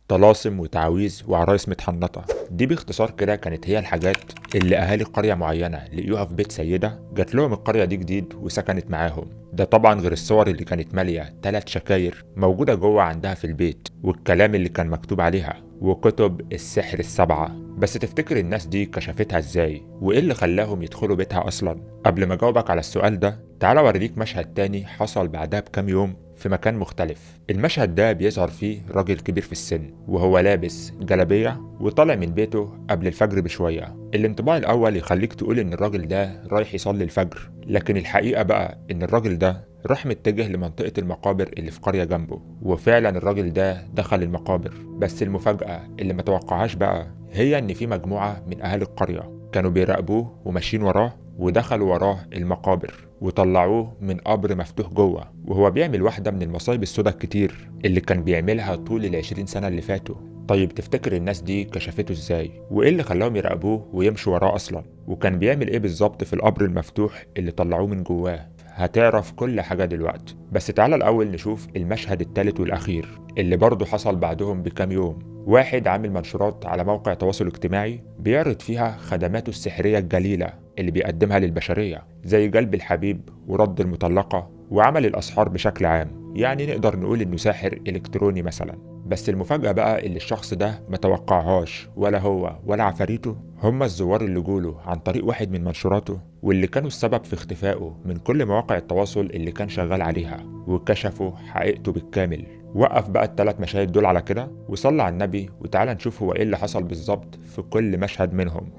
طلاسم وتعاويذ وعرايس متحنطة. دي باختصار كده كانت هي الحاجات اللي أهالي قرية معينة لقيوها في بيت سيدة جات لهم القرية دي جديد وسكنت معاهم. ده طبعا غير الصور اللي كانت مالية 3 شكاير موجودة جوه عندها في البيت، والكلام اللي كان مكتوب عليها، وكتب السحر ال7. بس تفتكر الناس دي كشفتها ازاي؟ وايه اللي خلاهم يدخلوا بيتها اصلا؟ قبل ما اجاوبك على السؤال ده تعال اوريك مشهد تاني حصل بعدها بكام يوم في مكان مختلف. المشهد ده بيظهر فيه راجل كبير في السن وهو لابس جلابية وطالع من بيته قبل الفجر بشوية. الانطباع الأول يخليك تقول إن الراجل ده رايح يصلي الفجر، لكن الحقيقة بقى إن الراجل ده راح متجه لمنطقة المقابر اللي في قرية جنبه. وفعلا الراجل ده دخل المقابر، بس المفاجأة اللي متوقعهاش بقى هي إن في مجموعة من أهالي القرية كانوا بيراقبوه وماشيين وراه، ودخلوا وراه المقابر وطلعوه من قبر مفتوح جوه وهو بيعمل واحدة من المصايب السوداء الكتير اللي كان بيعملها طول ال20 سنة اللي فاتوا. طيب تفتكر الناس دي كشفته ازاي؟ وايه اللي خلاهم يراقبوه ويمشوا وراه اصلا؟ وكان بيعمل ايه بالظبط في القبر المفتوح اللي طلعوه من جواه؟ هتعرف كل حاجة دلوقتي، بس تعالى الأول نشوف المشهد الثالث والأخير اللي برضه حصل بعدهم بكام يوم. واحد عامل منشورات على موقع تواصل اجتماعي بيعرض فيها خدماته السحرية الجليلة اللي بيقدمها للبشرية، زي جلب الحبيب ورد المطلقة وعمل الأسحار بشكل عام. يعني نقدر نقول إنه ساحر إلكتروني مثلا. بس المفاجأة بقى اللي الشخص ده متوقعهاش ولا هو ولا عفاريته هما الزوار اللي جوله عن طريق واحد من منشوراته، واللي كانوا السبب في اختفائه من كل مواقع التواصل اللي كان شغال عليها، وكشفوا حقيقته بالكامل. وقف بقى ال3 مشاهد دول على كده وصلى على النبي وتعال نشوف هو ايه اللي حصل بالظبط في كل مشهد منهم.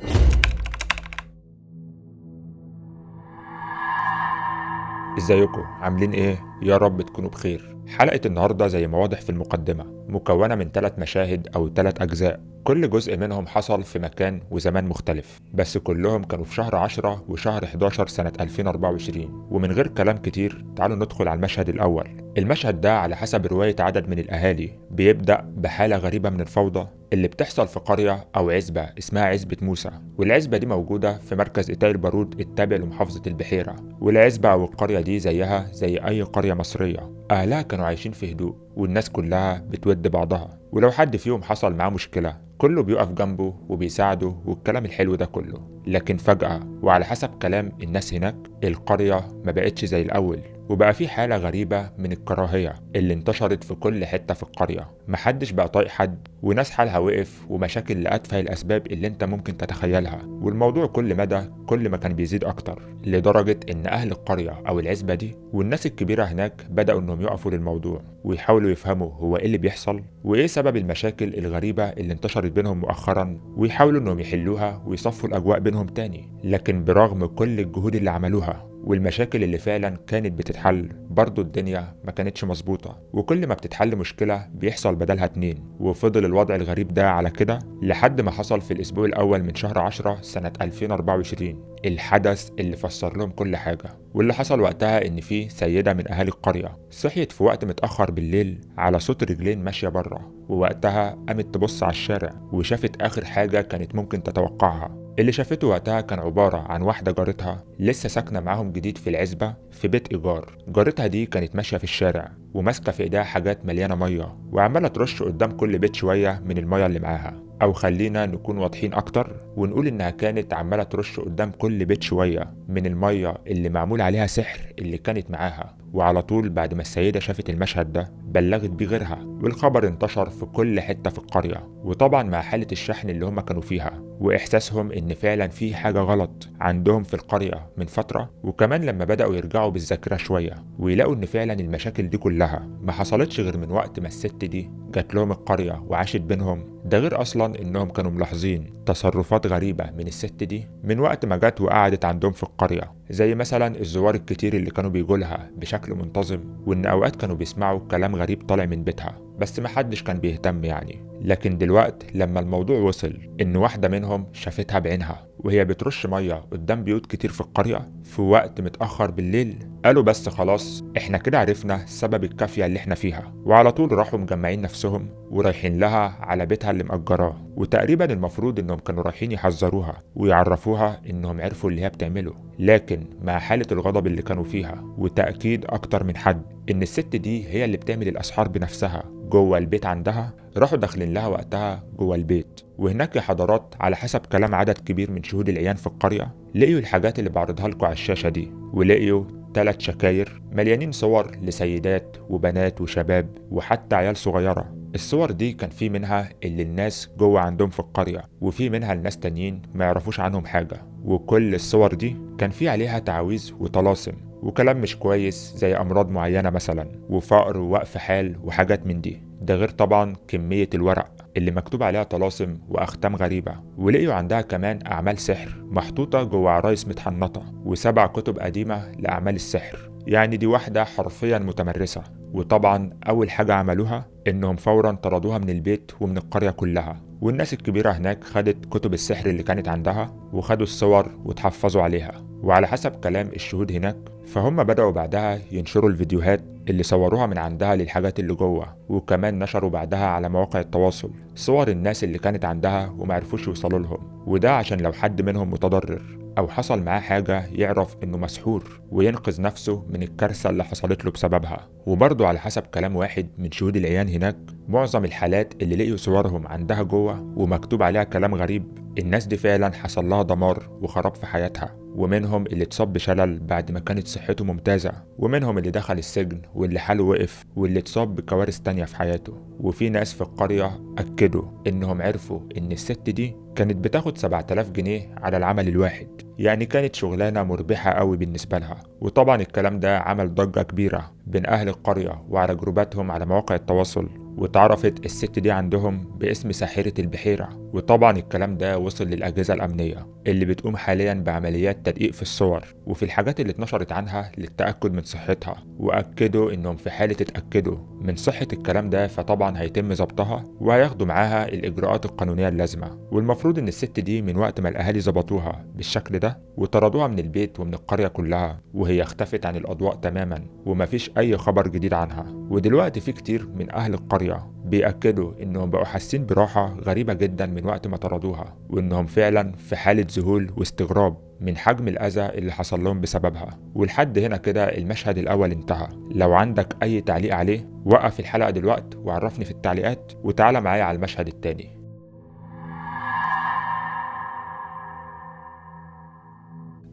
ازيكم عاملين ايه؟ يا رب تكونوا بخير. حلقة النهاردة زي ما واضح في المقدمة مكونة من 3 مشاهد أو 3 أجزاء، كل جزء منهم حصل في مكان وزمان مختلف، بس كلهم كانوا في شهر 10 وشهر 11 سنة 2024. ومن غير كلام كتير تعالوا ندخل على المشهد الأول. المشهد ده على حسب رواية عدد من الأهالي بيبدأ بحالة غريبة من الفوضى اللي بتحصل في قرية أو عزبة اسمها عزبة موسى، والعزبة دي موجودة في مركز إيتاي البارود التابع لمحافظة البحيرة. والعزبة أو القرية دي زيها زي أي قرية مصرية، أهلها كانوا عايشين في هدوء والناس كلها بتود بعضها، ولو حد فيهم حصل معاه مشكلة كله بيقف جنبه وبيساعده والكلام الحلو ده كله. لكن فجأة وعلى حسب كلام الناس هناك القرية ما بقتش زي الأول، وبقى في حالة غريبة من الكراهية اللي انتشرت في كل حتة في القرية. محدش بقى طايق حد، وناس حالها وقف، ومشاكل لأتفه الأسباب اللي انت ممكن تتخيلها. والموضوع كل مدى كل ما كان بيزيد أكتر، لدرجة إن أهل القرية أو العزبة دي والناس الكبيرة هناك بدأوا إنهم يقفوا للموضوع ويحاولوا يفهموا هو إيه اللي بيحصل وإيه سبب المشاكل الغريبة اللي انتشرت بينهم مؤخرا، ويحاولوا إنهم يحلوها ويصفوا الأجواء بينهم تاني. لكن برغم كل الجهود اللي عملوها والمشاكل اللي فعلا كانت بتتحل، برضو الدنيا ما كانتش مظبوطة، وكل ما بتتحل مشكلة بيحصل بدلها 2. وفضل الوضع الغريب ده على كده لحد ما حصل في الأسبوع الأول من شهر 10 سنة 2024 الحدث اللي فسر لهم كل حاجة. واللي حصل وقتها إن في سيدة من أهالي القرية صحيت في وقت متأخر بالليل على صوت رجلين ماشية بره، ووقتها قامت تبص على الشارع وشافت آخر حاجة كانت ممكن تتوقعها. اللي شافته وقتها كان عبارة عن واحدة جارتها لسه ساكنة معاهم جديد في العزبة في بيت إيجار. جارتها دي كانت ماشية في الشارع وماسكة في إيديها حاجات مليانة مية وعمالة ترش قدام كل بيت شوية من المية اللي معاها، أو خلينا نكون واضحين أكتر ونقول إنها كانت عمالة ترش قدام كل بيت شوية من المية اللي معمول عليها سحر اللي كانت معاها. وعلى طول بعد ما السيدة شافت المشهد ده بلغت بيه غيرها، والخبر انتشر في كل حتة في القرية. وطبعا مع حالة الشحن اللي هم كانوا فيها وإحساسهم إن فعلا في حاجة غلط عندهم في القرية من فترة، وكمان لما بدأوا يرجعوا بالذاكرة شوية ويلاقوا إن فعلا المشاكل دي كلها ما حصلتش غير من وقت ما الست دي جات لهم القرية وعاشت بينهم. ده غير أصلا إنهم كانوا ملاحظين تصرفات غريبة من الست دي من وقت ما جات وقعدت عندهم في القرية، زي مثلا الزوار الكتير اللي كانوا بيجولها بشكل منتظم، وإن أوقات كانوا بيسمعوا كلام غريب طالع من بيتها بس محدش كان بيهتم يعني. لكن دلوقت لما الموضوع وصل إن واحدة منهم شافتها بعينها وهي بترش مية قدام بيوت كتير في القرية في وقت متأخر بالليل، قالوا بس خلاص احنا كده عرفنا سبب الكافية اللي احنا فيها. وعلى طول راحوا مجمعين نفسهم ورايحين لها على بيتها اللي مأجراه، وتقريبا المفروض انهم كانوا رايحين يحذروها ويعرفوها انهم عرفوا اللي هي بتعمله، لكن مع حالة الغضب اللي كانوا فيها وتأكيد اكتر من حد ان الست دي هي اللي بتعمل الاسحار بنفسها جوه البيت عندها، راحوا داخلين لها وقتها جوه البيت. وهناك يا حضرات على حسب كلام عدد كبير من شهود العيان في القرية، لقيوا الحاجات اللي بعرضها لكم على الشاشة دي، ولقيوا 3 شكاير مليانين صور لسيدات وبنات وشباب وحتى عيال صغيرة. الصور دي كان في منها اللي الناس جوه عندهم في القرية، وفي منها الناس تانيين ما يعرفوش عنهم حاجة، وكل الصور دي كان في عليها تعاويذ وطلاسم وكلام مش كويس زي أمراض معينة مثلا وفقر ووقف حال وحاجات من دي. ده غير طبعا كمية الورق اللي مكتوب عليها طلاسم وأختام غريبة. ولقيوا عندها كمان أعمال سحر محطوطة جوه عرايس متحنطة و7 كتب قديمة لأعمال السحر. يعني دي واحدة حرفيا متمرسة. وطبعا أول حاجة عملوها إنهم فورا طردوها من البيت ومن القرية كلها، والناس الكبيرة هناك خدت كتب السحر اللي كانت عندها وخدوا الصور وتحفظوا عليها. وعلى حسب كلام الشهود هناك فهم بدأوا بعدها ينشروا الفيديوهات اللي صوروها من عندها للحاجات اللي جوه، وكمان نشروا بعدها على مواقع التواصل صور الناس اللي كانت عندها ومعرفوش يوصلوا لهم، وده عشان لو حد منهم متضرر أو حصل معاه حاجة يعرف إنه مسحور وينقذ نفسه من الكارثة اللي حصلت له بسببها. وبرضه على حسب كلام واحد من شهود العيان هناك، معظم الحالات اللي لقيوا صورهم عندها جوه ومكتوب عليها كلام غريب، الناس دي فعلا حصل لها دمار وخراب في حياتها، ومنهم اللي اتصاب بشلل بعد ما كانت صحته ممتازة، ومنهم اللي دخل السجن واللي حاله وقف، واللي اتصاب بكوارث تانية في حياته. وفي ناس في القرية أكدوا إنهم عرفوا إن الست دي كانت بتاخد 7000 جنيه على العمل الواحد، يعني كانت شغلانة مربحة قوي بالنسبة لها. وطبعا الكلام ده عمل ضجة كبيرة بين أهل القرية وعلى جروباتهم على مواقع التواصل، واتعرفت الست دي عندهم باسم ساحرة البحيرة. وطبعا الكلام ده وصل للأجهزة الأمنية اللي بتقوم حاليا بعمليات تدقيق في الصور وفي الحاجات اللي اتنشرت عنها للتأكد من صحتها، وأكدوا إنهم في حالة اتأكدوا من صحة الكلام ده فطبعا هيتم ضبطها وهياخدوا معاها الإجراءات القانونية اللازمة. والمفروض إن الست دي من وقت ما الأهالي ظبطوها بالشكل ده وطردوها من البيت ومن القرية كلها وهي اختفت عن الأضواء تماما ومفيش أي خبر جديد عنها. ودلوقتي في كتير من أهل القرية بيأكدوا إنهم بقوا حاسين براحة غريبة جدا من وقت ما طردوها، وإنهم فعلا في حالة ذهول واستغراب من حجم الأذى اللي حصل لهم بسببها. ولحد هنا كده المشهد الأول انتهى. لو عندك أي تعليق عليه وقف الحلقة دلوقتي وعرفني في التعليقات، وتعالى معايا على المشهد التاني.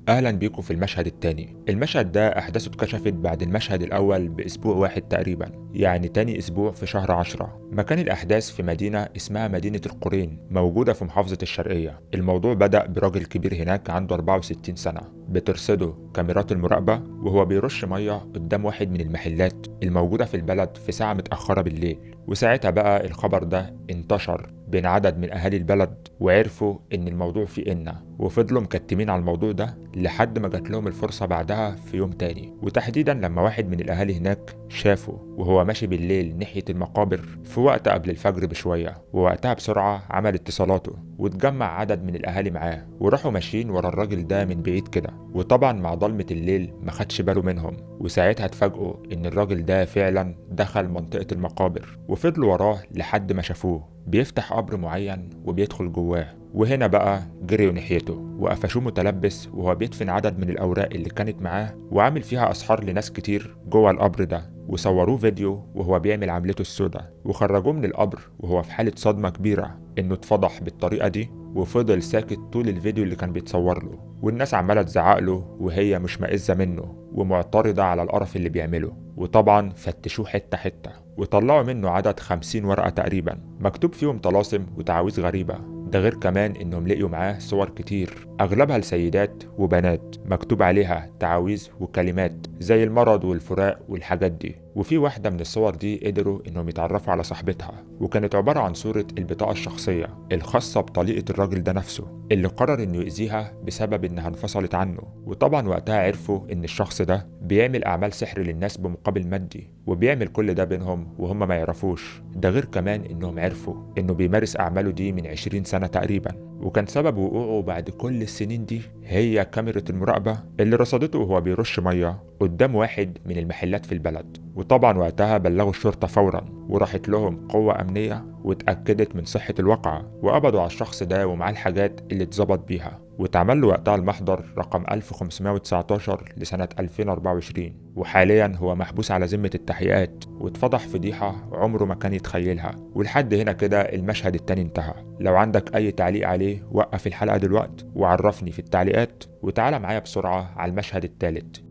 أهلا بيكم في المشهد التاني. المشهد ده أحداثه اتكشفت بعد المشهد الأول بأسبوع واحد تقريبا، يعني تاني أسبوع في شهر 10. مكان الأحداث في مدينة اسمها مدينة القرين موجودة في محافظة الشرقية. الموضوع بدأ براجل كبير هناك عنده 64 سنة بترصده كاميرات المراقبة وهو بيرش مية قدام واحد من المحلات الموجودة في البلد في ساعة متأخرة بالليل. وساعتها بقى الخبر ده انتشر بين عدد من أهالي البلد وعرفوا إن الموضوع فيه وفضلوا مكتمين على الموضوع ده لحد ما جات لهم الفرصة بعدها في يوم تاني، وتحديدا لما واحد من الأهالي هناك شافه وهو ماشي بالليل ناحية المقابر في وقت قبل الفجر بشوية. ووقتها بسرعة عمل اتصالاته واتجمع عدد من الأهالي معاه وراحوا ماشيين ورا الراجل ده من بعيد كده، وطبعا مع ضلمة الليل ما خدش باله منهم. وساعتها اتفاجئوا إن الراجل ده فعلا دخل منطقة المقابر، وفضلوا وراه لحد ما شافوه بيفتح قبر معين وبيدخل جواه. وهنا بقى جريوا ناحيته وقفشوه متلبس وهو بيدفن عدد من الأوراق اللي كانت معاه وعامل فيها أسحار لناس كتير جوه القبر ده، وصوروه فيديو وهو بيعمل عملته السوداء وخرجوه من القبر وهو في حالة صدمة كبيرة إنه اتفضح بالطريقة دي، وفضل ساكت طول الفيديو اللي كان بيتصور له. والناس عمالة تزعق له وهي مش مائزة منه ومعترضة على القرف اللي بيعمله. وطبعا فتشوه حتة حتة وطلعوا منه عدد 50 ورقة تقريبا مكتوب فيهم طلاسم وتعاويذ غريبة. ده غير كمان انهم لقيوا معاه صور كتير اغلبها لسيدات وبنات مكتوب عليها تعاويذ وكلمات زي المرض والفراق والحاجات دي. وفي واحدة من الصور دي قدروا انهم يتعرفوا على صاحبتها، وكانت عبارة عن صورة البطاقة الشخصية الخاصة بطليقة الراجل ده نفسه اللي قرر انه يأذيها بسبب انها انفصلت عنه. وطبعا وقتها عرفوا ان الشخص ده بيعمل اعمال سحر للناس بمقابل مادي، وبيعمل كل ده بينهم وهم ما يعرفوش. ده غير كمان انهم عرفوا انه بيمارس اعماله دي من 20 سنة تقريبا، وكان سبب وقوعه بعد كل السنين دي هي كاميرا المراقبة اللي رصدته وهو بيرش مية قدام واحد من المحلات في البلد. وطبعا وقتها بلغوا الشرطة فورا، وراحت لهم قوة أمنية واتأكدت من صحة الواقعة، وقبضوا على الشخص ده ومعاه الحاجات اللي اتظبط بيها، واتعمل له وقتها المحضر رقم 1519 لسنة 2024. وحاليا هو محبوس على ذمة التحقيقات، واتفضح فضيحة عمره ما كان يتخيلها. ولحد هنا كده المشهد التاني انتهى. لو عندك أي تعليق عليه وقف الحلقة دلوقت وعرفني في التعليقات، وتعالى معايا بسرعة على المشهد التالت.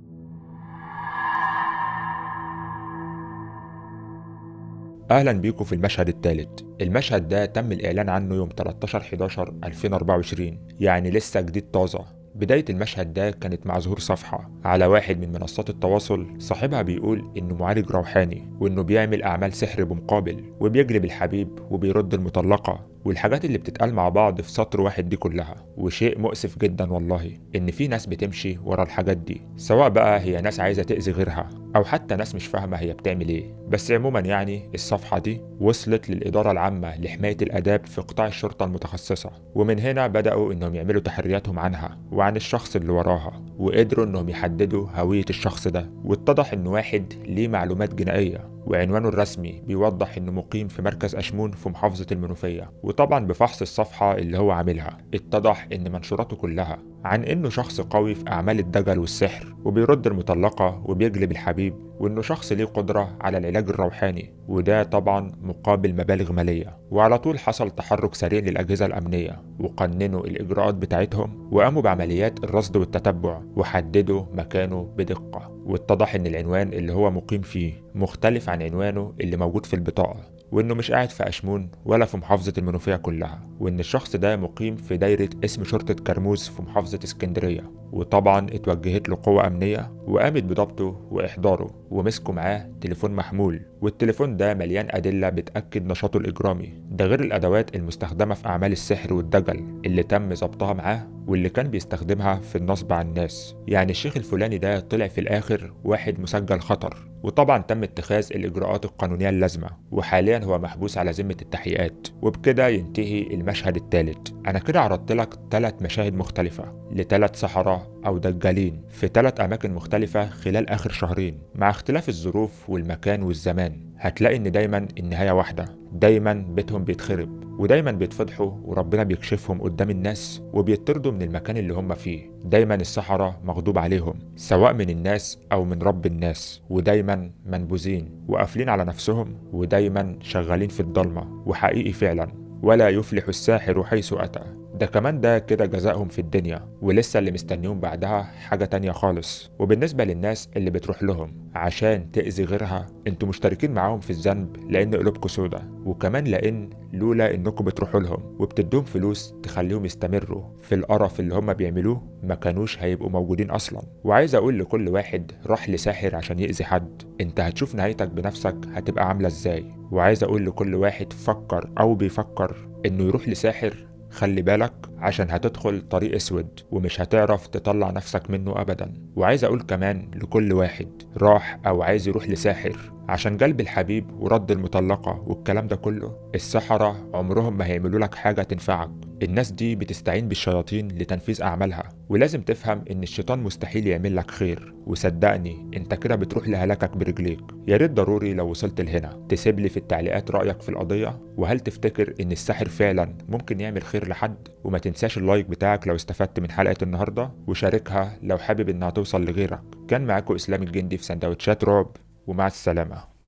اهلا بيكم في المشهد الثالث. المشهد ده تم الاعلان عنه يوم 13/11/2024، يعني لسه جديد طازه. بداية المشهد ده كانت مع ظهور صفحة على واحد من منصات التواصل، صاحبها بيقول إنه معالج روحاني وإنه بيعمل أعمال سحر بمقابل، وبيجلب الحبيب وبيرد المطلقة، والحاجات اللي بتتقال مع بعض في سطر واحد دي كلها. وشيء مؤسف جدا والله إن في ناس بتمشي ورا الحاجات دي، سواء بقى هي ناس عايزة تأذي غيرها أو حتى ناس مش فاهمة هي بتعمل إيه. بس عموما يعني الصفحة دي وصلت للإدارة العامة لحماية الآداب في قطاع الشرطة المتخصصة، ومن هنا بدأوا إنهم يعملوا تحرياتهم عنها وعن الشخص اللي وراها، وقدروا إنهم يحددوا هوية الشخص ده، واتضح إنه واحد ليه معلومات جنائية، وعنوانه الرسمي بيوضح انه مقيم في مركز اشمون في محافظة المنوفية. وطبعا بفحص الصفحة اللي هو عاملها اتضح ان منشوراته كلها عن انه شخص قوي في اعمال الدجل والسحر، وبيرد المطلقة وبيجلب الحبيب، وانه شخص ليه قدرة على العلاج الروحاني، وده طبعا مقابل مبالغ مالية. وعلى طول حصل تحرك سريع للأجهزة الأمنية، وقننوا الإجراءات بتاعتهم وقاموا بعمليات الرصد والتتبع، وحددوا مكانه بدقة. واتضح ان العنوان اللي هو مقيم فيه مختلف عن عنوانه اللي موجود في البطاقة، وانه مش قاعد في اشمون ولا في محافظة المنوفية كلها، وان الشخص ده مقيم في دايرة اسم شرطة كرموز في محافظة اسكندرية. وطبعا اتوجهت له قوة امنية وقامت بضبطه واحضاره، ومسكوا معاه تليفون محمول، والتليفون ده مليان ادلة بتأكد نشاطه الاجرامي، ده غير الادوات المستخدمة في اعمال السحر والدجل اللي تم ضبطها معاه واللي كان بيستخدمها في النصب على الناس. يعني الشيخ الفلاني ده طلع في الاخر واحد مسجل خطر. وطبعا تم اتخاذ الاجراءات القانونية اللازمة، وحاليا هو محبوس على ذمة التحقيقات. وبكده ينتهي المشهد الثالث. انا كده عرضت لك 3 مشاهد مختلفة ل3 سحرة او دجالين في 3 اماكن مختلفة خلال اخر شهرين، مع اختلاف الظروف والمكان والزمان. هتلاقي ان دايما النهاية واحدة، دايما بيتهم بيتخرب، ودايما بيتفضحوا وربنا بيكشفهم قدام الناس وبيطردوا من المكان اللي هم فيه. دايما السحرة مغضوب عليهم سواء من الناس او من رب الناس، ودايما منبوذين وقافلين على نفسهم، ودايما شغالين في الضلمة. وحقيقي فعلا ولا يفلح الساحر حيث أتى. ده كمان ده كده جزائهم في الدنيا، ولسه اللي مستنيهم بعدها حاجة تانية خالص. وبالنسبة للناس اللي بتروح لهم عشان تأذي غيرها، انتوا مشتركين معاهم في الذنب، لأن قلوبكم سودا، وكمان لأن لولا انكم بتروحوا لهم وبتدوهم فلوس تخليهم يستمروا في القرف اللي هم بيعملوه، ما كانوش هيبقوا موجودين أصلا. وعايز أقول لكل واحد راح لساحر عشان يأذي حد، انت هتشوف نهايتك بنفسك هتبقى عاملة ازاي. وعايز أقول لكل واحد فكر أو بيفكر إنه يروح لساحر، خلي بالك عشان هتدخل طريق اسود ومش هتعرف تطلع نفسك منه ابدا. وعايز اقول كمان لكل واحد راح او عايز يروح لساحر عشان جلب الحبيب ورد المطلقة والكلام ده كله، السحرة عمرهم ما هيعملوا لك حاجة تنفعك. الناس دي بتستعين بالشياطين لتنفيذ اعمالها، ولازم تفهم ان الشيطان مستحيل يعمل لك خير. وصدقني انت كده بتروح لهلاكك برجليك. يا ريت ضروري لو وصلت لهنا تسيب لي في التعليقات رأيك في القضية، وهل تفتكر ان الساحر فعلا ممكن يعمل خير لحد؟ وما تنساش اللايك بتاعك لو استفدت من حلقة النهاردة، وشاركها لو حابب انها توصل لغيرك. كان معاكم اسلام الجندي في سندوتشات رعب، ومع السلامة.